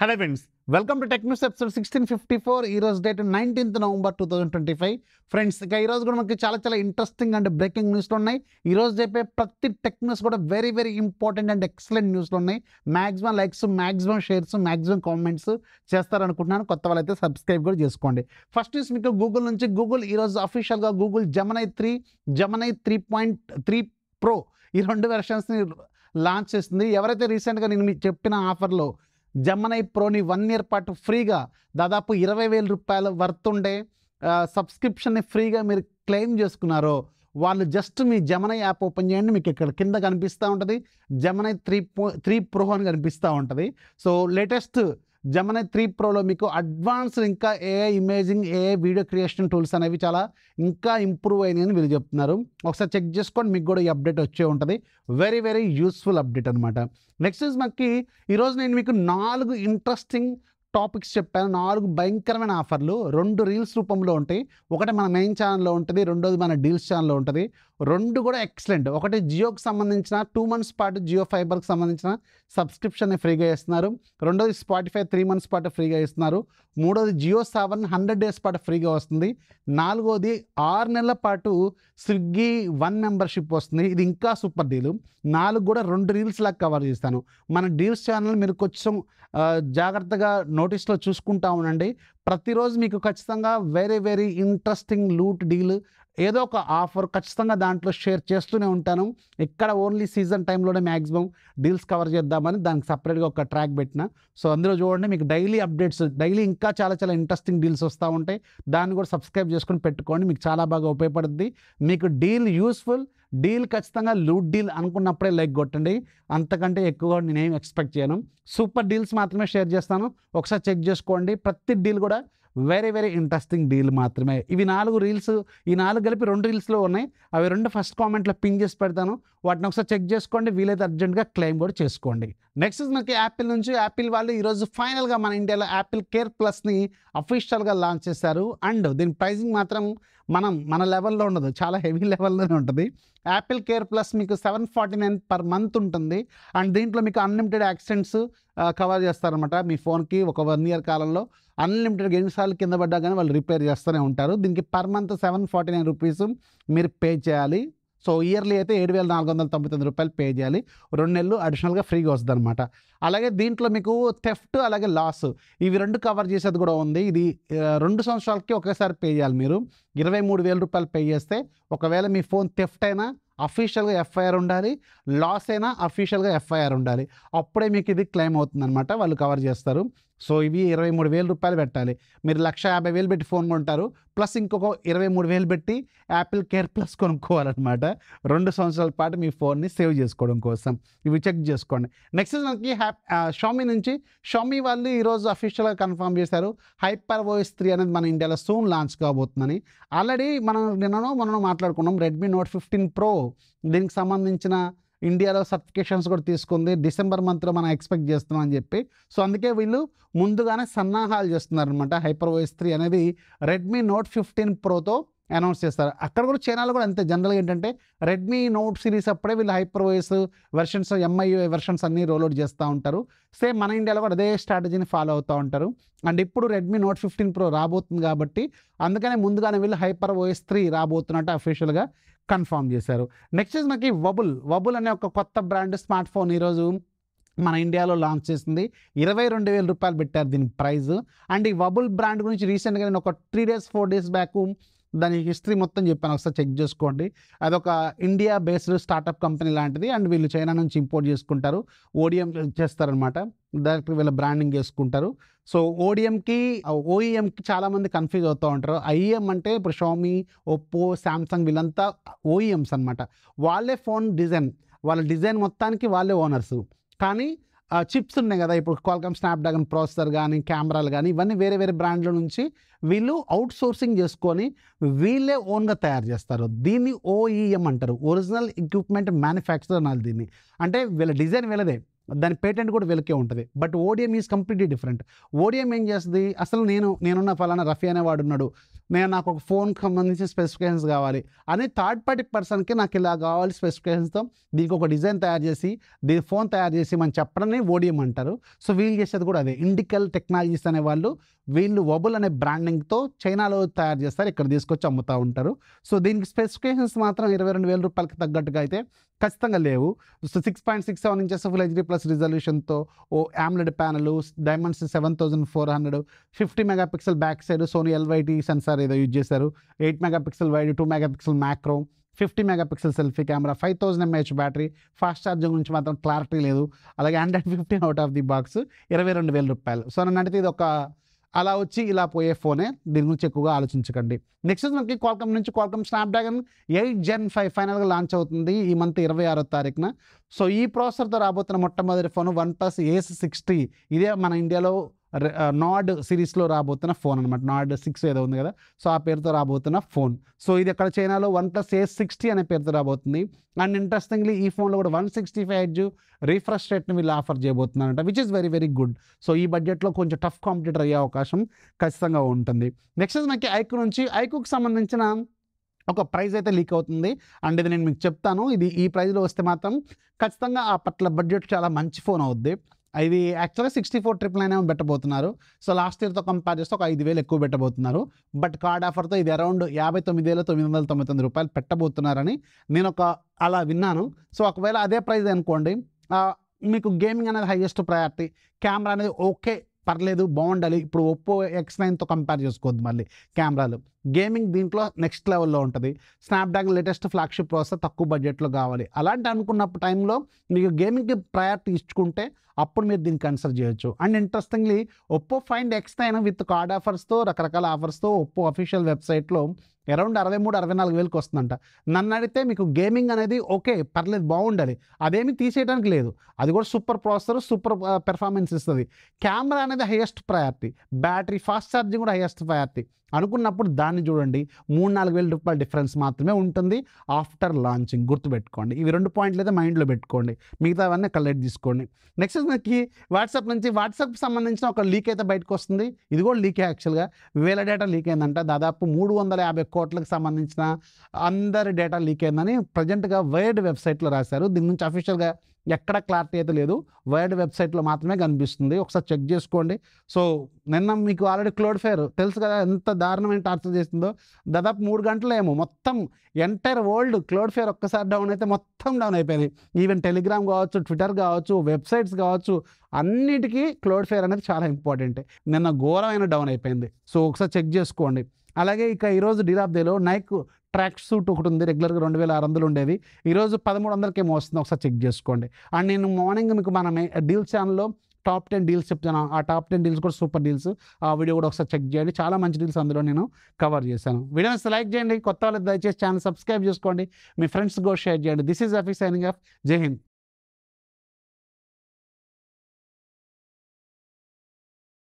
Hello friends, welcome to tech news episode 1654. ఈ రోజు date 19th November 2025. Friends, ఇక ఈ రోజు కూడా మనకి చాలా ఇంట్రెస్టింగ్ అండ్ బ్రేకింగ్ న్యూస్లు ఉన్నాయి. ఈ రోజు చెప్పే ప్రతి టెక్ న్యూస్ కూడా వెరీ ఇంపార్టెంట్ అండ్ ఎక్సలెంట్ న్యూస్లు ఉన్నాయి. Maximum likes, maximum shares, maximum comments చేస్తారనుకుంటున్నాను. కొత్త వాళ్ళైతే సబ్స్క్రైబ్ కూడా చేసుకోండి. ఫస్ట్ న్యూస్ మీకు గూగుల్ నుంచి. గూగుల్ ఈరోజు అఫీషియల్గా గూగుల్ జెమినీ 3, జెమినీ 3.3 Pro ఈ రెండు వెర్షన్స్ని లాంచ్ చేస్తుంది. ఎవరైతే రీసెంట్గా నేను మీకు చెప్పిన ఆఫర్లో జెమినీ ప్రోని 1 year పాటు ఫ్రీగా దాదాపు 20,000 రూపాయల వర్త్ ఉండే సబ్స్క్రిప్షన్ని ఫ్రీగా మీరు క్లెయిమ్ చేసుకున్నారో వాళ్ళు జస్ట్ మీ జెమినీ యాప్ ఓపెన్ చేయండి. మీకు ఇక్కడ కింద కనిపిస్తూ ఉంటుంది జెమినీ 3 Pro అని కనిపిస్తూ ఉంటుంది. సో లేటెస్ట్ జెమినీ 3 Proలో మీకు అడ్వాన్స్డ్ ఇంకా AI imaging, AI video creation tools అనేవి చాలా ఇంకా ఇంప్రూవ్ అయినాయి అని వీళ్ళు చెప్తున్నారు. ఒకసారి చెక్ చేసుకోండి, మీకు కూడా ఈ అప్డేట్ వచ్చే ఉంటుంది. వెరీ యూస్ఫుల్ అప్డేట్ అనమాట. నెక్స్ట్ మనకి ఈరోజు నేను మీకు 4 ఇంట్రెస్టింగ్ టాపిక్స్ చెప్పాను. 4 భయంకరమైన ఆఫర్లు 2 రీల్స్ రూపంలో ఉంటాయి. ఒకటి మన మెయిన్ ఛానల్లో ఉంటుంది, రెండోది మన డీల్స్ ఛానల్లో ఉంటుంది. 2 కూడా ఎక్సలెంట్. ఒకటి జియోకి సంబంధించిన 2 months పాటు జియో ఫైబర్కి సంబంధించిన సబ్స్క్రిప్షన్ని ఫ్రీగా ఇస్తున్నారు. రెండోది స్పాటిఫై 3 months పాటు ఫ్రీగా ఇస్తున్నారు. మూడోది జియో 7 100 days పాటు ఫ్రీగా వస్తుంది. నాలుగోది 6 నెలల పాటు స్విగ్గీ 1 membership వస్తుంది. ఇది ఇంకా సూపర్ డీలు. 4 కూడా 2 రీల్స్ లాగా కవర్ చేస్తాను. మన డీల్స్ ఛానల్ మీరు కొంచెం జాగ్రత్తగా నోటీస్లో చూసుకుంటా ఉండండి. ప్రతిరోజు మీకు ఖచ్చితంగా వెరీ ఇంట్రెస్టింగ్ లూట్ డీల్, ఏదో ఒక ఆఫర్ ఖచ్చితంగా దాంట్లో షేర్ చేస్తూనే ఉంటాను. ఇక్కడ ఓన్లీ సీజన్ టైంలోనే మ్యాక్సిమం డీల్స్ కవర్ చేద్దామని దానికి సపరేట్గా ఒక ట్రాక్ పెట్టిన. సో అందులో చూడండి, మీకు డైలీ అప్డేట్స్, డైలీ ఇంకా చాలా ఇంట్రెస్టింగ్ డీల్స్ వస్తూ ఉంటాయి. దాన్ని కూడా సబ్స్క్రైబ్ చేసుకొని పెట్టుకోండి, మీకు చాలా బాగా ఉపయోగపడుతుంది. మీకు డీల్ యూస్ఫుల్, డీల్ ఖచ్చితంగా లూట్ డీల్ అనుకున్నప్పుడే లైక్ కొట్టండి. అంతకంటే ఎక్కువ నేనేం ఎక్స్పెక్ట్ చేయను. సూపర్ డీల్స్ మాత్రమే షేర్ చేస్తాను. ఒకసారి చెక్ చేసుకోండి. ప్రతి డీల్ కూడా వెరీ ఇంట్రెస్టింగ్ డీల్ మాత్రమే. ఇవి 4 రీల్స్, ఈ 4 కలిపి 2 రీల్స్లో ఉన్నాయి. అవి 2 ఫస్ట్ కామెంట్లో పిన్ చేసి పెడతాను. వాటిని ఒకసారి చెక్ చేసుకోండి, వీలైతే అర్జెంట్గా క్లెయిమ్ కూడా చేసుకోండి. నెక్స్ట్ మనకి యాపిల్ నుంచి. యాపిల్ వాళ్ళు ఈరోజు ఫైనల్గా మన ఇండియాలో యాపిల్ కేర్ ప్లస్ని అఫీషియల్గా లాంచ్ చేశారు. అండ్ దీని ప్రైజింగ్ మాత్రం మన లెవెల్లో ఉండదు, చాలా హెవీ లెవెల్లోనే ఉంటుంది. యాపిల్ కేర్ ప్లస్ మీకు 749 per month ఉంటుంది. అండ్ దీంట్లో మీకు అన్లిమిటెడ్ యాక్సిడెంట్స్ కవర్ చేస్తారనమాట. మీ ఫోన్కి ఒక 1 year కాలంలో అన్లిమిటెడ్ ఎన్నిసార్లు కింద పడ్డా కానీ వాళ్ళు రిపేర్ చేస్తూనే ఉంటారు. దీనికి per month 749 రూపీస్ మీరు పే చేయాలి. సో ఇయర్లీ అయితే 7,499 రూపాయలు పే చేయాలి. 2 నెలలు అడిషనల్గా ఫ్రీగా వస్తుంది అనమాట. అలాగే దీంట్లో మీకు థెఫ్ట్, అలాగే లాస్, ఇవి 2 కవర్ చేసేది కూడా ఉంది. ఇది 2 సంవత్సరాలకి ఒకేసారి పే చేయాలి. మీరు 23,000 రూపాయలు పే చేస్తే ఒకవేళ మీ ఫోన్ థెఫ్ట్ అయినా అఫీషియల్గా FIR ఉండాలి, లాస్ అయినా అఫీషియల్గా FIR ఉండాలి. అప్పుడే మీకు ఇది క్లెయిమ్ అవుతుంది అనమాట, వాళ్ళు కవర్ చేస్తారు. సో ఇవి 23,000 రూపాయలు పెట్టాలి. మీరు 1,50,000 పెట్టి ఫోన్ కొంటారు, ప్లస్ ఇంకొక 23,000 పెట్టి యాపిల్ కేర్ ప్లస్ కొనుక్కోవాలన్నమాట. 2 సంవత్సరాల పాటు మీ ఫోన్ని సేవ్ చేసుకోవడం కోసం. ఇవి చెక్ చేసుకోండి. నెక్స్ట్ మనకి షామీ నుంచి. షామీ వాళ్ళు ఈరోజు అఫీషియల్గా కన్ఫర్మ్ చేశారు HyperOS 3 అనేది మన ఇండియాలో సూన్ లాంచ్ కాబోతుందని. ఆల్రెడీ మనం నిన్ననో మాట్లాడుకున్నాం. రెడ్మీ Note 15 Pro దీనికి సంబంధించిన ఇండియాలో సర్టిఫికేషన్స్ కూడా తీసుకుంది. డిసెంబర్ మంత్లో మనం ఎక్స్పెక్ట్ చేస్తున్నాం అని చెప్పి. సో అందుకే వీళ్ళు ముందుగానే సన్నాహాలు చేస్తున్నారనమాట. HyperOS 3 అనేది రెడ్మీ Note 15 Proతో అనౌన్స్ చేస్తారు. అక్కడ కూడా చైనాలో కూడా అంతే. జనరల్గా ఏంటంటే రెడ్మీ నోట్ సిరీస్ అప్పుడే వీళ్ళు HyperOS వెర్షన్స్, MIUI వెర్షన్స్ అన్నీ రోల్అవుట్ చేస్తూ ఉంటారు. సేమ్ మన ఇండియాలో కూడా అదే స్ట్రాటజీని ఫాలో అవుతూ ఉంటారు. అండ్ ఇప్పుడు రెడ్మీ Note 15 Pro రాబోతుంది కాబట్టి అందుకనే ముందుగానే వీళ్ళు HyperOS 3 రాబోతున్నట్టు అఫీషియల్గా కన్ఫర్మ్ చేశారు. నెక్స్ట్ మనకి వబుల్ అనే ఒక కొత్త బ్రాండ్ స్మార్ట్ ఫోన్ ఈరోజు మన ఇండియాలో లాంచ్ చేసింది. 22,000 రూపాయలు పెట్టారు దీని ప్రైస్. అండ్ ఈ వబుల్ బ్రాండ్ గురించి రీసెంట్గా నేను ఒక 3 days 4 days బ్యాక్ దాని హిస్టరీ మొత్తం చెప్పాను, ఒకసారి చెక్ చేసుకోండి. అదొక ఇండియా బేస్డ్ స్టార్టప్ కంపెనీ లాంటిది. అండ్ వీళ్ళు చైనా నుంచి ఇంపోర్ట్ చేసుకుంటారు, ODM చేస్తారనమాట. డైరెక్ట్గా వీళ్ళ బ్రాండింగ్ చేసుకుంటారు. సో OEMకి చాలామంది కన్ఫ్యూజ్ అవుతూ ఉంటారు. IEM అంటే ఇప్పుడు షామీ, ఒప్పో, శాంసంగ్ వీళ్ళంతా OEMs అనమాట. వాళ్ళే ఫోన్ డిజైన్, వాళ్ళ డిజైన్ మొత్తానికి వాళ్ళే ఓనర్స్. కానీ చిప్స్ ఉన్నాయి కదా, ఇప్పుడు క్వాల్కామ్ స్నాప్డ్రాగన్ ప్రాసెసర్ కానీ, కెమెరాలు కానీ, ఇవన్నీ వేరే బ్రాండ్ల నుంచి వీళ్ళు అవుట్ సోర్సింగ్ చేసుకొని వీళ్ళే ఓన్గా తయారు చేస్తారు. దీన్ని OEM అంటారు, ఒరిజినల్ ఎక్విప్మెంట్ మ్యానుఫ్యాక్చరర్ అనాలి దీన్ని. అంటే వీళ్ళ డిజైన్ వీళ్ళదే, దాని పేటెంట్ కూడా వీళ్ళకే ఉంటుంది. But ODM is completely different. ODM ఏం చేస్తుంది, అసలు నేనున్న ఫలానా రఫీ అనేవాడు ఉన్నాడు, నాకు ఒక ఫోన్కి సంబంధించి స్పెసిఫికేషన్స్ కావాలి అని థర్డ్ పార్టీ పర్సన్కి నాకు ఇలా కావాలి స్పెసిఫికేషన్స్తో దీనికి ఒక డిజైన్ తయారు చేసి దీని ఫోన్ తయారు చేసి మనం చెప్పడమే ఓడిఎం అంటారు. సో వీళ్ళు చేసేది కూడా అదే. ఇండికల్ టెక్నాలజీస్ అనే వీళ్ళు వబుల్ అనే బ్రాండింగ్తో చైనాలో తయారు చేస్తారు, ఇక్కడ తీసుకొచ్చి అమ్ముతూ ఉంటారు. సో దీనికి స్పెసిఫికేషన్స్ మాత్రం 22,000 రూపాయలకి తగ్గట్టుగా అయితే ఖచ్చితంగా లేవు. So 6.67 inches full HD plus రిజల్యూషన్తో AMOLED panel, diamonds 7400, 50 megapixel back side Sony LYT sensor ఏదో యూజ్ చేశారు, 8 megapixel wide, 2 megapixel macro, 50 megapixel selfie camera, 5000 mAh battery, fast charging గురించి మాత్రం క్లారిటీ లేదు. అలాగే 115 అవుట్ ఆఫ్ ది బాక్స్ 22,000 రూపాయలు. So నన్ను అడిగితే ఇది ఒక అలా వచ్చి ఇలా పోయే ఫోనే, దీని గురించి ఎక్కువగా ఆలోచించకండి. నెక్స్ట్ మనకి క్వాల్కమ్ నుంచి క్వాల్కమ్ స్నాప్డ్రాగన్ 8 Gen 5 ఫైనల్గా లాంచ్ అవుతుంది ఈ మంత్ 26వ తారీఖున. సో ఈ ప్రాసెసర్తో రాబోతున్న మొట్టమొదటి ఫోన్ OnePlus Ace 60. ఇదే మన ఇండియాలో నాడ్ సిరీస్లో రాబోతున్న ఫోన్ అనమాట. నాడ్ 6 ఏదో ఉంది కదా, సో ఆ పేరుతో రాబోతున్న ఫోన్. సో ఇది అక్కడ చైనాలో OnePlus Ace 60 అనే పేరుతో రాబోతుంది. అండ్ ఇంట్రెస్టింగ్లీ ఈ ఫోన్లో కూడా 165Hz రీఫ్రెష్ రేట్ని వీళ్ళు ఆఫర్ చేయబోతున్నారంట, which is very very good. So ఈ బడ్జెట్లో కొంచెం టఫ్ కాంపిటీటర్ అయ్యే అవకాశం ఖచ్చితంగా ఉంటుంది. నెక్స్ట్ మనకి ఐక్యూ నుంచి ఐక్యూకి సంబంధించిన ఒక ప్రైస్ అయితే లీక్ అవుతుంది. అండ్ ఇది నేను మీకు చెప్తాను, ఇది ఈ ప్రైస్లో వస్తే మాత్రం ఖచ్చితంగా ఆ పట్ల బడ్జెట్ చాలా మంచి ఫోన్ అవుద్ది. ఇది యాక్చువల్గా 64,999 పెట్టబోతున్నారు. సో లాస్ట్ ఇయర్తో కంపేర్ చేస్తే ఒక 5,000 ఎక్కువ పెట్టబోతున్నారు. బట్ కార్డ్ ఆఫర్తో ఇది అరౌండ్ 59,999 రూపాయలు పెట్టబోతున్నారని నేను అలా విన్నాను. సో ఒకవేళ అదే ప్రైస్ అనుకోండి, మీకు గేమింగ్ అనేది హైయెస్ట్ ప్రయారిటీ, కెమెరా అనేది ఓకే పర్లేదు బాగుండాలి. ఇప్పుడు ఒప్పో X9తో కంపేర్ చేసుకోవద్దు, మళ్ళీ కెమెరాలు గేమింగ్ దీంట్లో నెక్స్ట్ లెవెల్లో ఉంటుంది. స్నాప్డ్రాగన్ లేటెస్ట్ ఫ్లాగ్షిప్ ప్రాసెసర్ తక్కువ బడ్జెట్లో కావాలి అలాంటి అనుకున్నప్పుడు టైంలో మీకు గేమింగ్కి ప్రయారిటీ ఇచ్చుకుంటే అప్పుడు మీరు దీన్ని కన్సిడర్ చేయొచ్చు. And interestingly Oppo find X9 with card ఆఫర్స్తో రకరకాల ఆఫర్స్తో ఒప్పో అఫీషియల్ వెబ్సైట్లో అరౌండ్ 63,000-64,000కి వస్తుందంట. నన్ను అడిగితే మీకు గేమింగ్ అనేది ఓకే పర్లేదు బాగుండాలి, అదేమి తీసేయడానికి లేదు, అది కూడా సూపర్ ప్రాసెసర్ సూపర్ పెర్ఫార్మెన్స్ ఇస్తుంది. కెమెరా అనేది highest priority, battery fast charging కూడా హైయెస్ట్ ప్రయారిటీ అనుకున్నప్పుడు దాన్ని చూడండి. 3,000-4,000 రూపాయల డిఫరెన్స్ మాత్రమే ఉంటుంది ఆఫ్టర్ లాంచింగ్. గుర్తుపెట్టుకోండి, ఇవి 2 పాయింట్లు అయితే మైండ్లో పెట్టుకోండి, మిగతావన్నీ కలెక్ట్ తీసుకోండి. నెక్స్ట్ మనకి వాట్సాప్ సంబంధించిన ఒక లీక్ అయితే బయటకు వస్తుంది. ఇది కూడా లీకే, యాక్చువల్గా వీళ్ళ డేటా లీక్ అయిందంట. దాదాపు 350 కోట్లకు సంబంధించిన అందరి డేటా లీక్ అయిందని ప్రజెంట్గా వైర్డ్ వెబ్సైట్లో రాశారు. దీని నుంచి అఫీషియల్గా ఎక్కడ క్లారిటీ అయితే లేదు, వైర్డ్ వెబ్సైట్లో మాత్రమే కనిపిస్తుంది, ఒకసారి చెక్ చేసుకోండి. సో నిన్న మీకు ఆల్రెడీ క్లౌడ్ఫ్లేర్ తెలుసు కదా ఎంత దారుణమైన టార్చర్ చేస్తుందో. దాదాపు 3 గంటలేమో మొత్తం ఎంటైర్ వరల్డ్ క్లౌడ్ఫ్లేర్ ఒక్కసారి డౌన్ అయితే మొత్తం డౌన్ అయిపోయినాయి. ఈవెన్ టెలిగ్రామ్ కావచ్చు, ట్విట్టర్ కావచ్చు, వెబ్సైట్స్ కావచ్చు, అన్నిటికీ క్లౌడ్ఫ్లేర్ అనేది చాలా ఇంపార్టెంట్. నిన్న ఘోరమైన డౌన్ అయిపోయింది. సో ఒకసారి చెక్ చేసుకోండి. అలాగే ఇక ఈరోజు డీల్ ఆఫ్ డేలో నైక్ ట్రాక్ సూట్ ఒకటి ఉంది, రెగ్యులర్గా 2,600 ఉండేది, ఈరోజు 1300కేమో వస్తుంది, ఒకసారి చెక్ చేసుకోండి. అండ్ నేను మార్నింగ్ మీకు మన డీల్స్ ఛానల్లో టాప్ 10 డీల్స్ చెప్తాను, ఆ టాప్ 10 డీల్స్ కూడా సూపర్ డీల్స్, ఆ వీడియో కూడా ఒకసారి చెక్ చేయండి. చాలా మంచి డీల్స్ అందులో నేను కవర్ చేశాను. వీడియోని లైక్ చేయండి, కొత్త వాళ్ళు దయచేసి ఛానల్ సబ్స్క్రైబ్ చేసుకోండి, మీ ఫ్రెండ్స్ కూడా షేర్ చేయండి. This is Afi signing off. జై హింద్.